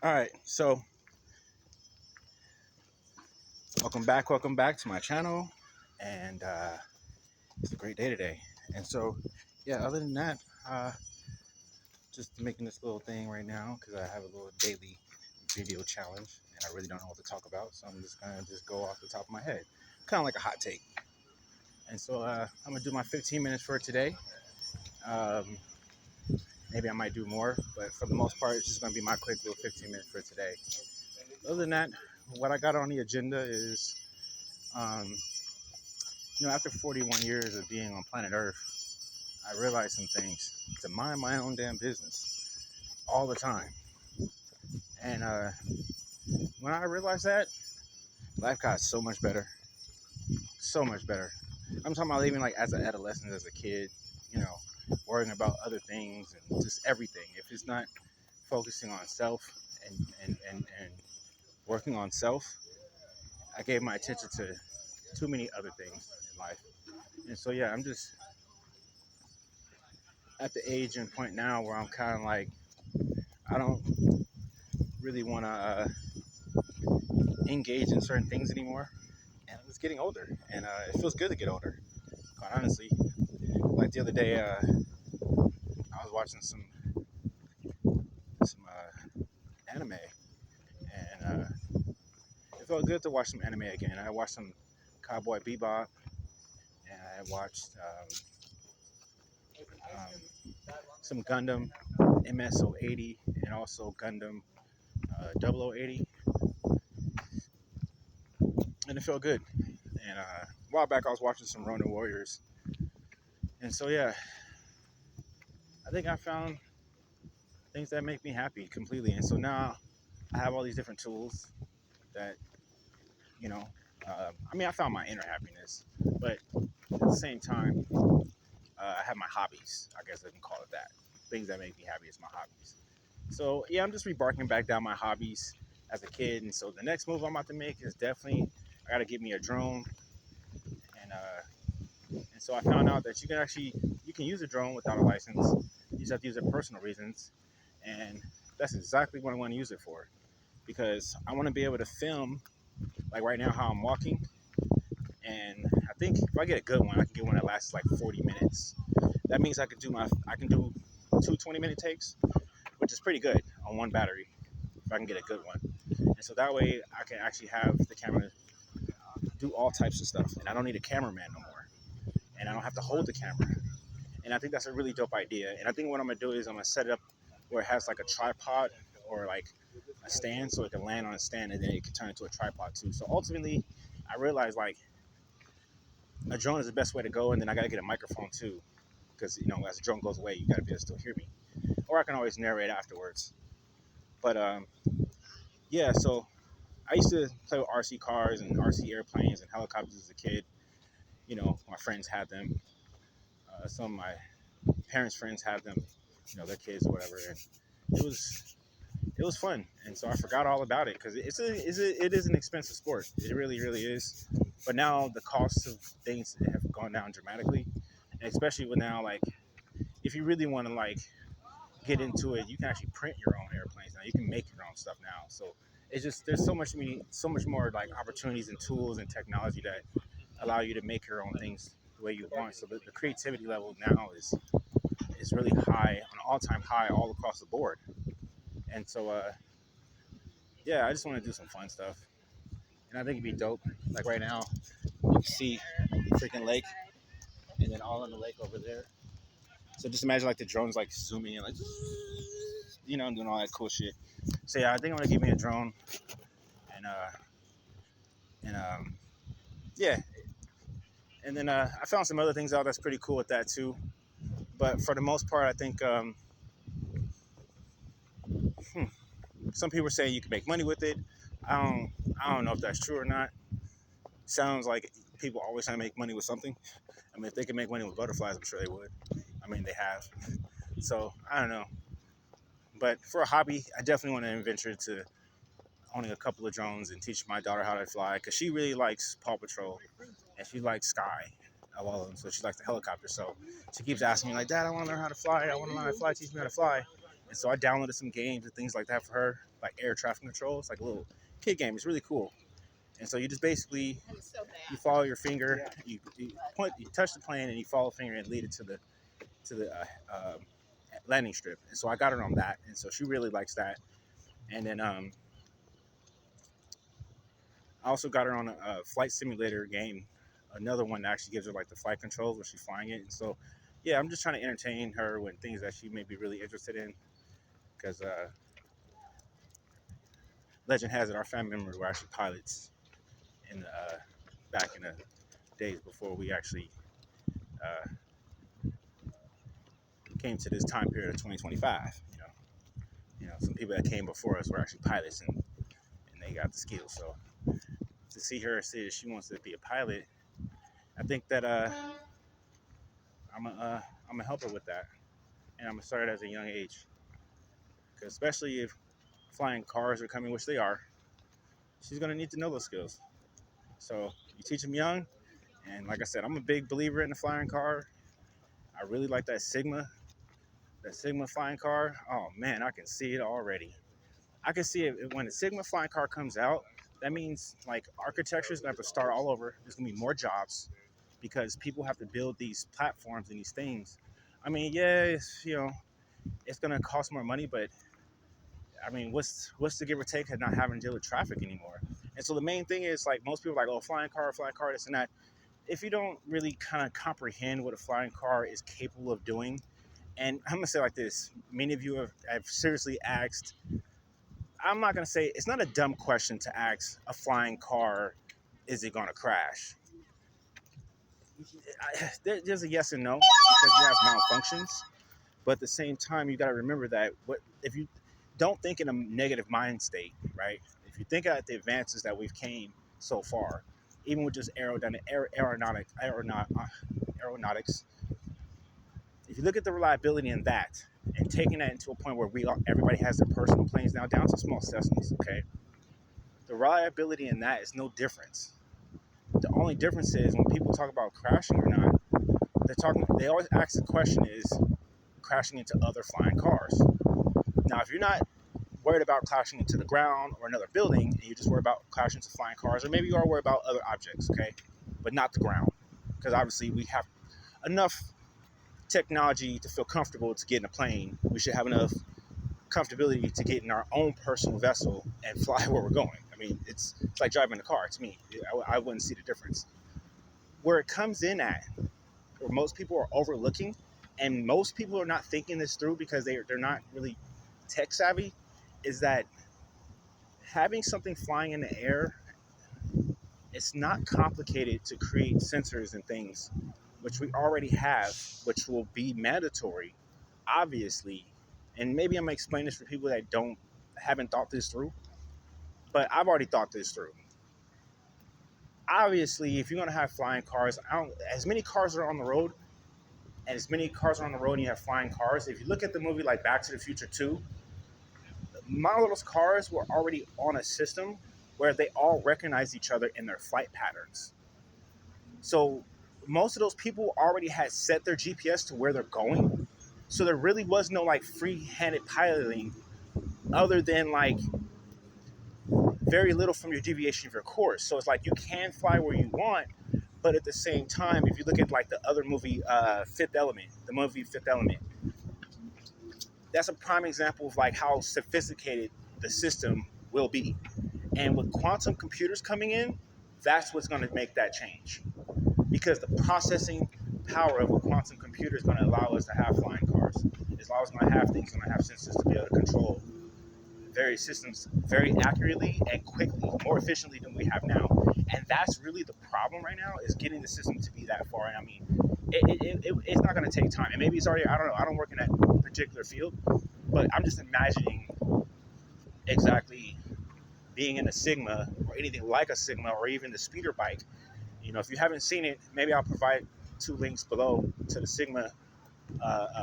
All right, so welcome back to my channel, and it's a great day today. And so, yeah, other than that, uh, just making this little thing right now because I have a little daily video challenge, and I really don't know what to talk about, so I'm just gonna just go off the top of my head, kind of like a hot take. And so I'm gonna do my 15 minutes for today. Um, Maybe I might do more, but for the most part, it's just gonna be my quick little 15 minutes for today. Other than that, what I got on the agenda is. Um, After 41 years of being on planet Earth, I realized some things to mind my own damn business all the time. And when I realized that, life got so much better. So much better. I'm talking about even like as an adolescent, as a kid, you know, worrying about other things and just everything. If it's not focusing on self and working on self, I gave my attention to too many other things in life. And so, yeah, I'm just at the age and point now where I'm kind of like, I don't really want to engage in certain things anymore. And I'm just getting older, and it feels good to get older. Quite honestly, like the other day, I was watching some anime, and it felt good to watch some anime again. I watched some Cowboy Bebop, and I watched some Gundam MSO80, and also Gundam 0080, and it felt good. And a while back, I was watching some Ronin Warriors, and so yeah, I think I found things that make me happy completely. And so now I have all these different tools that, you know, I found my inner happiness, but at the same time, I have my hobbies. I guess I can call it that. Things that make me happy is my hobbies. So yeah, I'm just rebarking back down my hobbies as a kid. And so the next move I'm about to make is definitely I got to get me a drone. And so I found out that you can use a drone without a license. You just have to use it for personal reasons, and that's exactly what I want to use it for. Because I want to be able to film, like right now, how I'm walking. And I think if I get a good one, I can get one that lasts like 40 minutes. That means I can do two 20-minute takes, which is pretty good on one battery if I can get a good one. And so that way I can actually have the camera do all types of stuff, and I don't need a cameraman no more, and I don't have to hold the camera. And I think that's a really dope idea. And I think what I'm gonna do is I'm gonna set it up where it has like a tripod or like a stand, so it can land on a stand, and then it can turn into a tripod too. So ultimately, I realized like a drone is the best way to go, and then I gotta get a microphone too, because as the drone goes away, you gotta be able to still hear me, or I can always narrate afterwards. But yeah, so I used to play with RC cars and RC airplanes and helicopters as a kid. My friends had them. Some of my parents' friends had them. Their kids or whatever, and it was it was fun. And so I forgot all about it because it is an expensive sport. It really really is. But now the costs of things have gone down dramatically, and especially with now like if you really want to like get into it, you can actually print your own airplanes now. You can make your own stuff now. So it's just there's so much more like opportunities and tools and technology that allow you to make your own things the way you want. So the creativity level now is really high, an all-time high all across the board. And so yeah, I just want to do some fun stuff, and I think it'd be dope. Like right now, you can see the freaking lake, and then all in the lake over there. So just imagine like the drones like zooming in, like doing all that cool shit. So yeah, I think I'm gonna give me a drone, and yeah, and then I found some other things out that's pretty cool with that too. But for the most part, I think hmm, some people are saying you can make money with it. I don't I don't know if that's true or not. Sounds like people always trying to make money with something. I mean, if they can make money with butterflies, I'm sure they would. I mean, they have. So I don't know. But for a hobby, I definitely want to venture to owning a couple of drones and teach my daughter how to fly because she really likes Paw Patrol and she likes Sky of all of them. So she likes the helicopter. So she keeps asking me like, "Dad, I want to learn how to fly. I want to learn how to fly. Teach me how to fly." And so I downloaded some games and things like that for her, like air traffic control. It's like a little kid game. It's really cool. And so you just basically you follow your finger, you touch the plane, and you follow the finger and lead it to the landing strip. And so I got her on that, and so she really likes that. And then I also got her on a flight simulator game, another one that actually gives her like the flight controls when she's flying it. And so, yeah, I'm just trying to entertain her with things that she may be really interested in. Because legend has it, our family members were actually pilots in back in the days before we actually came to this time period of 2025. Some people that came before us were actually pilots, and they got the skills. So to see her say that she wants to be a pilot, I think that I'm gonna help her with that, and I'm gonna start it at a young age. Because especially if flying cars are coming, which they are, she's gonna need to know those skills. So you teach them young, and like I said, I'm a big believer in the flying car. I really like that Sigma flying car. Oh man, I can see it already. I can see it when the Sigma flying car comes out. That means like architecture is gonna have to start all over. There's gonna be more jobs because people have to build these platforms and these things. I mean, yeah, it's gonna cost more money, but I mean, what's the give or take of not having to deal with traffic anymore? And so the main thing is like most people are like, oh, flying car, this and that. If you don't really kind of comprehend what a flying car is capable of doing, and I'm gonna say like this, many of you have seriously asked. I'm not gonna say it's not a dumb question to ask a flying car, is it gonna crash? There's a yes and no because you have malfunctions, but at the same time, you got to remember that what if you don't think in a negative mind state, right? If you think about the advances that we've came so far, even with just aeronautics, if you look at the reliability in that and taking that into a point where everybody has their personal planes now down to small Cessnas, okay? The reliability in that is no difference. The only difference is when people talk about crashing or not, they always ask the question is crashing into other flying cars. Now, if you're not worried about crashing into the ground or another building, and you just worry about crashing into flying cars, or maybe you are worried about other objects, okay, but not the ground, because obviously we have enough technology to feel comfortable to get in a plane. We should have enough comfortability to get in our own personal vessel and fly where we're going. I mean, it's like driving a car to me. I wouldn't see the difference. Where it comes in at, where most people are overlooking, and most people are not thinking this through because they're not really tech savvy, is that having something flying in the air, it's not complicated to create sensors and things, which we already have, which will be mandatory, obviously. And maybe I'm gonna explain this for people that haven't thought this through, but I've already thought this through. Obviously, if you're gonna have flying cars, as many cars are on the road, and as many cars are on the road, and you have flying cars. If you look at the movie like Back to the Future 2, model of those cars were already on a system where they all recognize each other in their flight patterns. So most of those people already had set their GPS to where they're going. So there really was no like free-handed piloting other than like very little from your deviation of your course. So it's like you can fly where you want, but at the same time, if you look at like the other movie, Fifth Element, that's a prime example of like how sophisticated the system will be. And with quantum computers coming in, that's what's going to make that change. Because the processing power of a quantum computer is going to allow us to have flying cars. As long as it's going to have things, going to have sensors to be able to control various systems very accurately and quickly, more efficiently than we have now. And that's really the problem right now, is getting the system to be that far. And I mean, it's not going to take time. And maybe it's already, I don't know, I don't work in that particular field, but I'm just imagining exactly being in a Sigma or anything like a Sigma or even the speeder bike. If you haven't seen it, maybe I'll provide 2 links below to the Sigma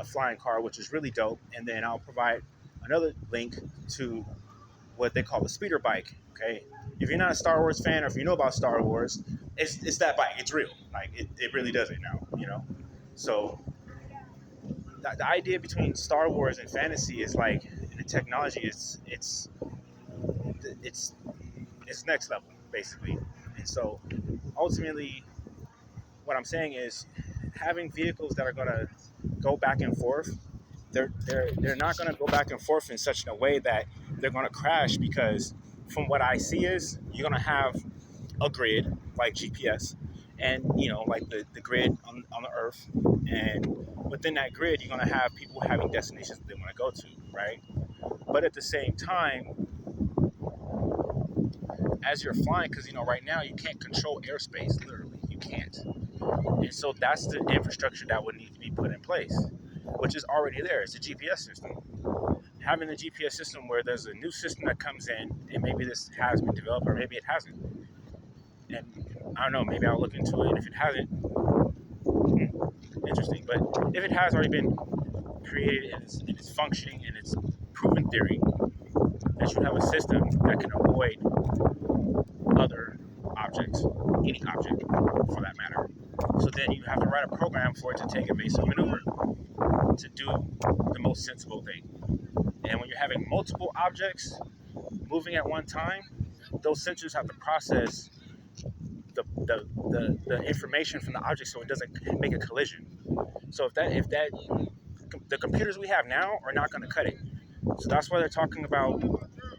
flying car, which is really dope. And then I'll provide another link to what they call the speeder bike. Okay, if you're not a Star Wars fan, or if you know about Star Wars, it's that bike. It's real. Like it really does it now. So the idea between Star Wars and fantasy is like, and the technology it's it's next level basically. And so ultimately, what I'm saying is having vehicles that are going to go back and forth. They're not going to go back and forth in such a way that they're going to crash, because from what I see is you're going to have a grid like GPS, and like the grid on the earth, and within that grid you're going to have people having destinations that they want to go to, right? But at the same time, as you're flying, because right now you can't control airspace, literally you can't. And so that's the infrastructure that would need to be put in place, which is already there. It's a GPS system. Having the GPS system where there's a new system that comes in, and maybe this has been developed or maybe it hasn't, and I don't know, maybe I'll look into it. And if it hasn't, interesting. But if it has already been created and it's functioning and it's proven theory, that you have a system that can avoid other objects, any object for that matter. So then you have to write a program for it to take evasive maneuver to do the most sensible thing. And when you're having multiple objects moving at one time, those sensors have to process the information from the object so it doesn't make a collision. So if the computers we have now are not going to cut it. So that's why they're talking about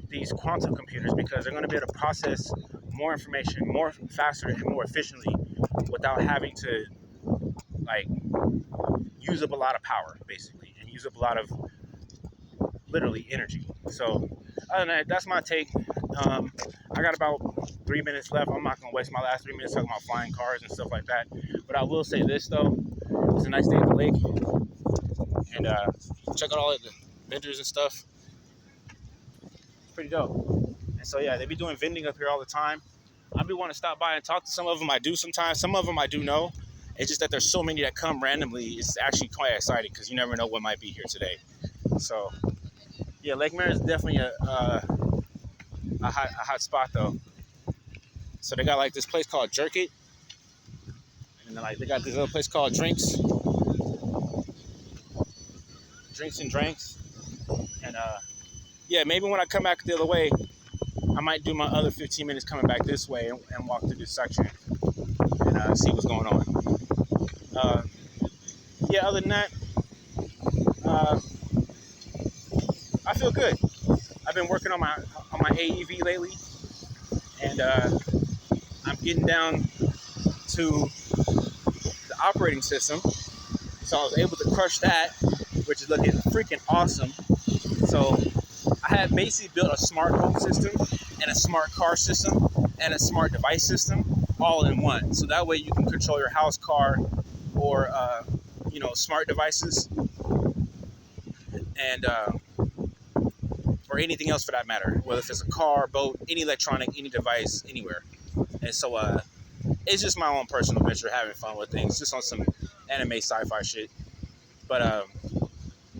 these quantum computers, because they're going to be able to process more information more faster and more efficiently without having to like use up a lot of power basically, and use up a lot of literally energy. So other than that, that's my take. I got about 3 minutes left. I'm not going to waste my last 3 minutes talking about flying cars and stuff like that. But I will say this though, it's a nice day at the lake, and check out all of the vendors and stuff. It's pretty dope. And so yeah, they be doing vending up here all the time. I be want to stop by and talk to some of them. I do sometimes. Some of them I do know. It's just that there's so many that come randomly. It's actually quite exciting because you never know what might be here today. So yeah, Lake Merritt is definitely a hot spot though. So they got like this place called Jerk It, and then like they got this other place called Drinks and Drinks. And yeah, maybe when I come back the other way, I might do my other 15 minutes coming back this way and walk through this section and see what's going on. Uh, yeah, other than that, uh, I feel good. I've been working on my AEV lately, and I'm getting down to the operating system. So I was able to crush that, which is looking freaking awesome. So I had basically built a smart home system and a smart car system and a smart device system all in one. So that way you can control your house, car, or smart devices, and or anything else for that matter, whether it's a car, boat, any electronic, any device, anywhere. And so it's just my own personal venture, having fun with things, just on some anime sci-fi shit. But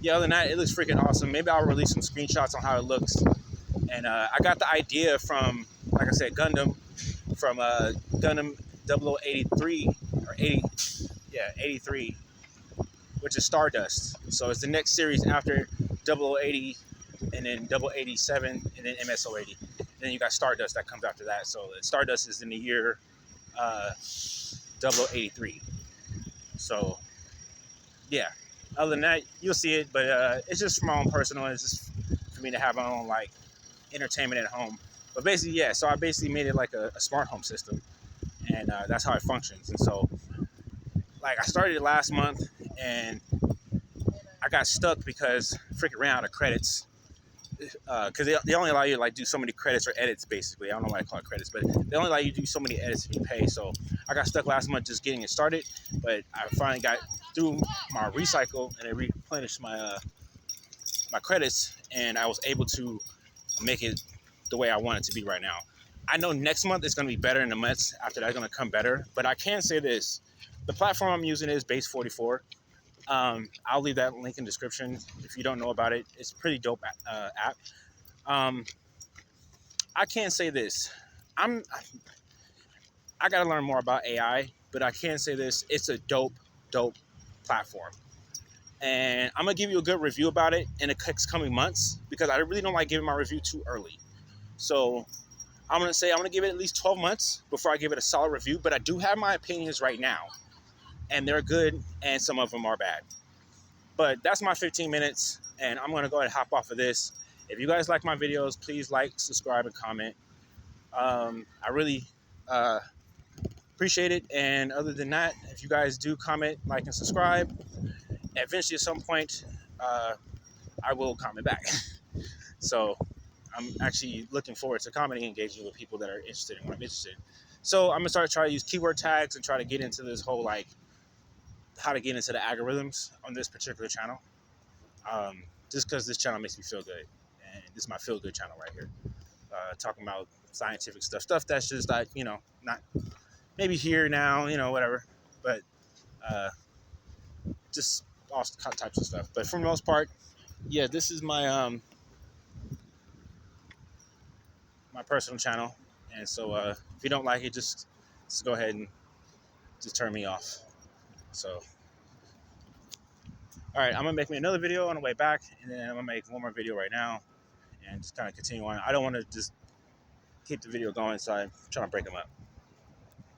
yeah, other than that, it looks freaking awesome. Maybe I'll release some screenshots on how it looks. And I got the idea from, like I said, Gundam, from Gundam 0083 or 80, yeah, 83, which is Stardust. So it's the next series after 0080, and then 0087, and then MSO80. And then you got Stardust that comes after that. So Stardust is in the year 0083. So yeah, other than that, you'll see it. But it's just for my own personal. It's just for me to have my own like entertainment at home. But basically, yeah. So I basically made it like a smart home system, and that's how it functions. And so, like, I started it last month, and I got stuck because freaking ran out of credits. Because they only allow you to like do so many credits or edits, basically. I don't know why I call it credits, but they only allow you to do so many edits if you pay. So I got stuck last month just getting it started, but I finally got through my recycle and it replenished my my credits, and I was able to make it the way I want it to be right now. I know next month is going to be better, and the months after that are going to come better. But I can say this: the platform I'm using is Base 44. I'll leave that link in the description if you don't know about it. It's a pretty dope app. I can't say this. I got to learn more about AI, but I can say this: it's a dope platform. and I'm gonna give you a good review about it in the coming months because I really don't like giving my review too early. So I'm gonna give it at least 12 months before I give it a solid review. But I do have my opinions right now, and they're good, and some of them are bad. But that's my 15 minutes, and I'm gonna go ahead and hop off of this. If you guys like my videos, please like, subscribe, and comment. I really appreciate it. And other than that, if you guys do comment, like, and subscribe, eventually at some point, I will comment back. So I'm actually looking forward to commenting and engaging with people that are interested in what I'm interested in. So I'm gonna start trying to use keyword tags and try to get into this whole like how to get into the algorithms on this particular channel. Just because this channel makes me feel good, and this is my feel good channel right here. Talking about scientific stuff that's just like not maybe here now, whatever, but just all types of stuff. But for the most part, yeah, this is my personal channel, and so if you don't like it, just go ahead and just turn me off. So, all right, I'm gonna make me another video on the way back, and then I'm gonna make one more video right now, and just kind of continue on. I don't want to just keep the video going, so I'm trying to break them up.